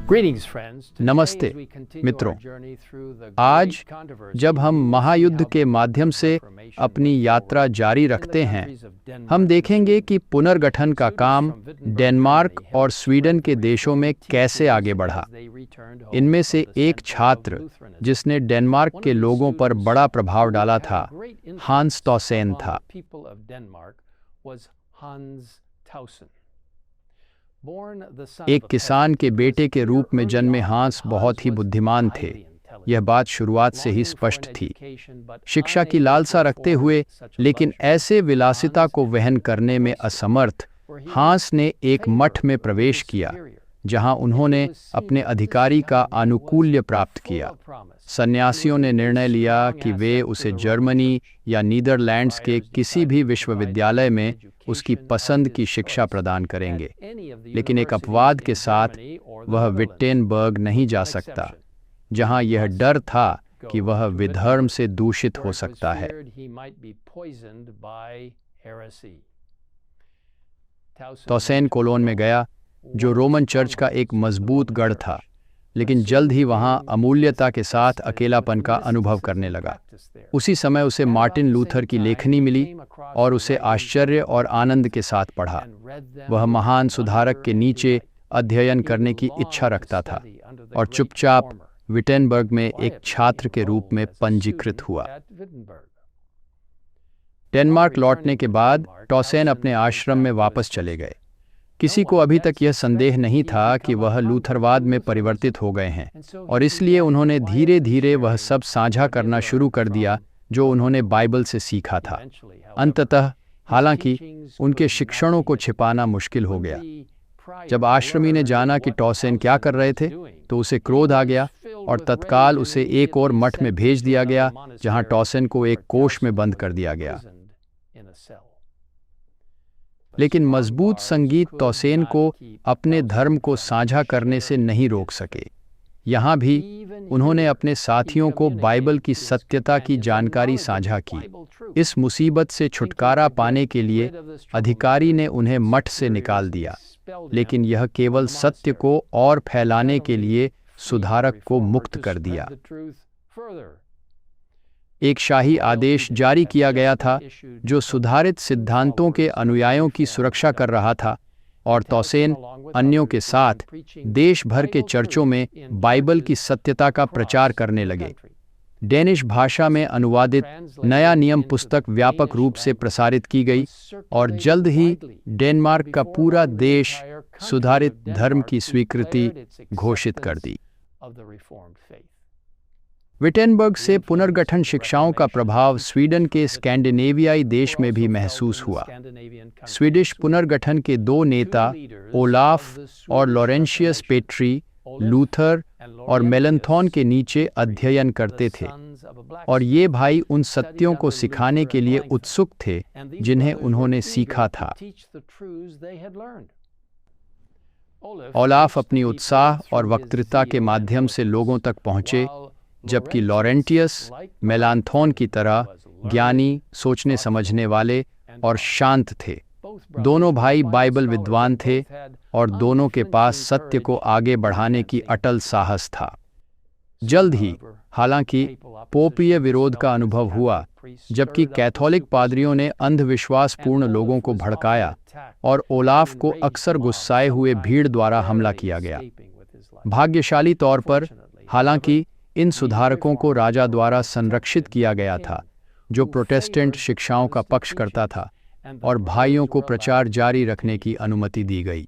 नमस्ते मित्रों, आज जब हम महायुद्ध के माध्यम से अपनी यात्रा जारी रखते हैं, हम देखेंगे कि पुनर्गठन का काम डेनमार्क और स्वीडन के देशों में कैसे आगे बढ़ा। इनमें से एक छात्र जिसने डेनमार्क के लोगों पर बड़ा प्रभाव डाला था, हांस टॉसेन था। एक किसान के बेटे के रूप में जन्मे हांस बहुत ही बुद्धिमान थे। यह बात शुरुआत से ही स्पष्ट थी। शिक्षा की लालसा रखते हुए लेकिन ऐसे विलासिता को वहन करने में असमर्थ, हांस ने एक मठ में प्रवेश किया जहां उन्होंने अपने अधिकारी का आनुकूल्य प्राप्त किया। सन्यासियों ने निर्णय लिया कि वे उसे जर्मनी या नीदरलैंड्स के किसी भी विश्वविद्यालय में उसकी पसंद की शिक्षा प्रदान करेंगे, लेकिन एक अपवाद के साथ वह विट्टेनबर्ग नहीं जा सकता, जहां यह डर था कि वह विधर्म से दूषित हो सकता है। टॉसेन कोलोन में गया, जो रोमन चर्च का एक मजबूत गढ़ था, लेकिन जल्द ही वहां अमूल्यता के साथ अकेलापन का अनुभव करने लगा। उसी समय उसे मार्टिन लूथर की लेखनी मिली और उसे आश्चर्य और आनंद के साथ पढ़ा। वह महान सुधारक के नीचे अध्ययन करने की इच्छा रखता था और चुपचाप विटेनबर्ग में एक छात्र के रूप में पंजीकृत हुआ। डेनमार्क लौटने के बाद टॉसेन अपने आश्रम में वापस चले गए। किसी को अभी तक यह संदेह नहीं था कि वह लूथरवाद में परिवर्तित हो गए हैं, और इसलिए उन्होंने धीरे धीरे वह सब साझा करना शुरू कर दिया जो उन्होंने बाइबल से सीखा था। अंततः, हालांकि उनके शिक्षणों को छिपाना मुश्किल हो गया। जब आश्रमी ने जाना कि टॉसेन क्या कर रहे थे, तो उसे क्रोध आ गया और तत्काल उसे एक और मठ में भेज दिया गया, जहां टॉसेन को एक कोष में बंद कर दिया गया। लेकिन मजबूत संगीत टॉसेन को अपने धर्म को साझा करने से नहीं रोक सके। यहाँ भी उन्होंने अपने साथियों को बाइबल की सत्यता की जानकारी साझा की। इस मुसीबत से छुटकारा पाने के लिए अधिकारी ने उन्हें मठ से निकाल दिया, लेकिन यह केवल सत्य को और फैलाने के लिए सुधारक को मुक्त कर दिया। एक शाही आदेश जारी किया गया था जो सुधारित सिद्धांतों के अनुयायियों की सुरक्षा कर रहा था, और टॉसेन अन्यों के साथ देश भर के चर्चों में बाइबल की सत्यता का प्रचार करने लगे। डेनिश भाषा में अनुवादित नया नियम पुस्तक व्यापक रूप से प्रसारित की गई, और जल्द ही डेनमार्क का पूरा देश सुधारित धर्म की स्वीकृति घोषित कर दी। विटेनबर्ग से पुनर्गठन शिक्षाओं का प्रभाव स्वीडन के स्कैंडिनेवियाई देश में भी महसूस हुआ। स्वीडिश पुनर्गठन के दो नेता ओलाफ और लॉरेंशियस पेट्री लूथर और मेलनथॉन के नीचे अध्ययन करते थे, और ये भाई उन सत्यों को सिखाने के लिए उत्सुक थे जिन्हें उन्होंने सीखा था। ओलाफ अपनी उत्साह और वक्तृता के माध्यम से लोगों तक पहुंचे, जबकि लॉरेंटियस मेलांथोन की तरह ज्ञानी, सोचने समझने वाले और शांत थे। दोनों भाई बाइबल विद्वान थे और दोनों के पास सत्य को आगे बढ़ाने की अटल साहस था। जल्द ही, हालांकि, पोपीय विरोध का अनुभव हुआ, जबकि कैथोलिक पादरियों ने अंधविश्वासपूर्ण लोगों को भड़काया और ओलाफ को अक्सर गुस्साए हुए भीड़ द्वारा हमला किया गया। भाग्यशाली तौर पर, हालांकि, इन सुधारकों को राजा द्वारा संरक्षित किया गया था, जो प्रोटेस्टेंट शिक्षाओं का पक्ष करता था, और भाइयों को प्रचार जारी रखने की अनुमति दी गई।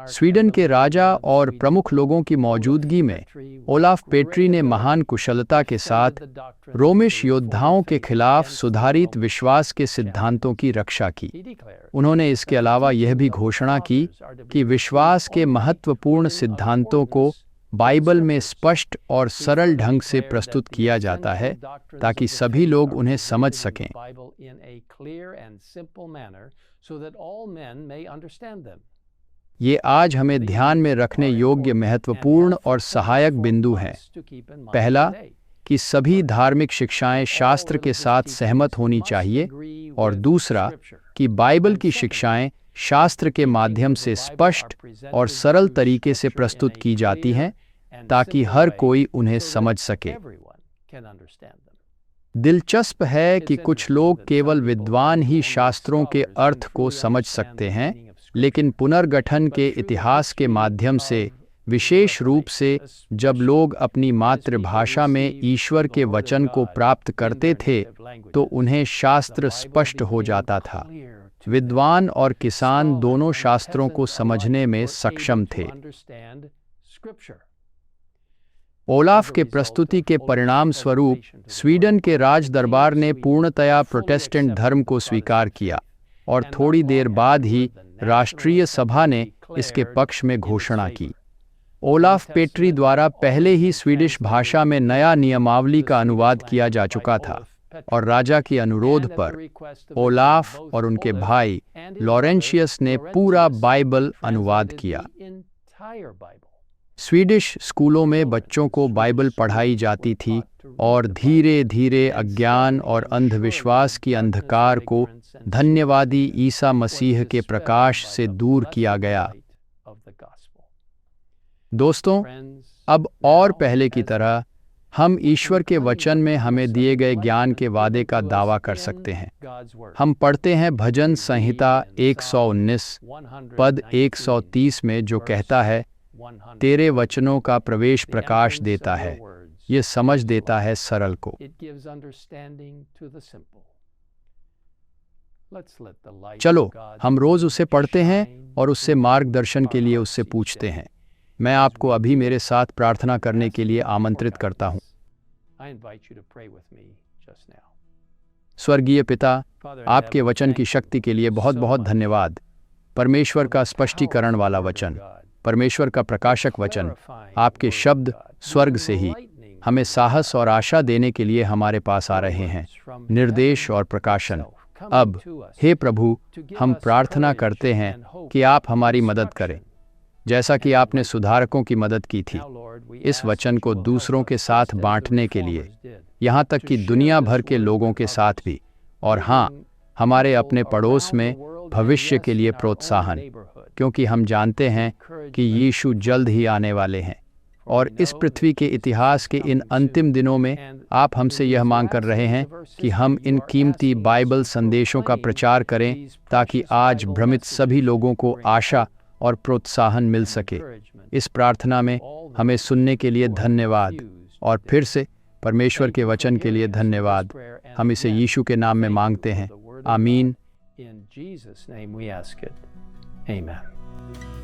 स्वीडन के राजा और प्रमुख लोगों की मौजूदगी में ओलाफ पेट्री ने महान कुशलता के साथ रोमिश योद्धाओं के खिलाफ सुधारित विश्वास के सिद्धांतों की रक्षा की। उन्होंने इसके अलावा यह भी घोषणा की कि विश्वास के महत्वपूर्ण सिद्धांतों को बाइबल में स्पष्ट और सरल ढंग से प्रस्तुत किया जाता है, ताकि सभी लोग उन्हें समझ सकें। ये आज हमें ध्यान में रखने योग्य महत्वपूर्ण और सहायक बिंदु हैं। पहला, कि सभी धार्मिक शिक्षाएं शास्त्र के साथ सहमत होनी चाहिए, और दूसरा, कि बाइबल की शिक्षाएं शास्त्र के माध्यम से स्पष्ट और सरल तरीके से प्रस्तुत की जाती हैं ताकि हर कोई उन्हें समझ सके। दिलचस्प है कि कुछ लोग केवल विद्वान ही शास्त्रों के अर्थ को समझ सकते हैं, लेकिन पुनर्गठन के इतिहास के माध्यम से, विशेष रूप से जब लोग अपनी मातृभाषा में ईश्वर के वचन को प्राप्त करते थे, तो उन्हें शास्त्र स्पष्ट हो जाता था। विद्वान और किसान दोनों शास्त्रों को समझने में सक्षम थे। ओलाफ के प्रस्तुति के परिणाम स्वरूप स्वीडन के राज दरबार ने पूर्णतया प्रोटेस्टेंट धर्म को स्वीकार किया और थोड़ी देर बाद ही राष्ट्रीय सभा ने इसके पक्ष में घोषणा की। ओलाफ पेट्री द्वारा पहले ही स्वीडिश भाषा में नया नियमावली का अनुवाद किया जा चुका था और राजा के अनुरोध पर ओलाफ और उनके भाई लॉरेंशियस ने पूरा बाइबल अनुवाद किया। स्वीडिश स्कूलों में बच्चों को बाइबल पढ़ाई जाती थी और धीरे धीरे अज्ञान और अंधविश्वास की अंधकार को धन्यवादी ईसा मसीह के प्रकाश से दूर किया गया। दोस्तों, अब और पहले की तरह हम ईश्वर के वचन में हमें दिए गए ज्ञान के वादे का दावा कर सकते हैं। हम पढ़ते हैं भजन संहिता 119 पद 130 में, जो कहता है, तेरे वचनों का प्रवेश प्रकाश देता है, ये समझ देता है सरल को। चलो हम रोज उसे पढ़ते हैं और उससे मार्गदर्शन के लिए उससे पूछते हैं। मैं आपको अभी मेरे साथ प्रार्थना करने के लिए आमंत्रित करता हूँ। स्वर्गीय पिता, आपके वचन की शक्ति के लिए बहुत बहुत धन्यवाद। परमेश्वर का स्पष्टीकरण वाला वचन, परमेश्वर का प्रकाशक वचन, आपके शब्द स्वर्ग से ही हमें साहस और आशा देने के लिए हमारे पास आ रहे हैं, निर्देश और प्रकाशन। अब हे प्रभु, हम प्रार्थना करते हैं कि आप हमारी मदद करें, जैसा कि आपने सुधारकों की मदद की थी, इस वचन को दूसरों के साथ बांटने के लिए, यहाँ तक कि दुनिया भर के लोगों के साथ भी, और हाँ, हमारे अपने पड़ोस में भविष्य के लिए प्रोत्साहन, क्योंकि हम जानते हैं कि यीशु जल्द ही आने वाले हैं और इस पृथ्वी के इतिहास के इन अंतिम दिनों में आप हमसे यह मांग कर रहे हैं कि हम इन कीमती बाइबल संदेशों का प्रचार करें ताकि आज भ्रमित सभी लोगों को आशा और प्रोत्साहन मिल सके। इस प्रार्थना में हमें सुनने के लिए धन्यवाद और फिर से परमेश्वर के वचन के लिए धन्यवाद। हम इसे यीशु के नाम में मांगते हैं, आमीन। In Jesus' name we ask it. Amen.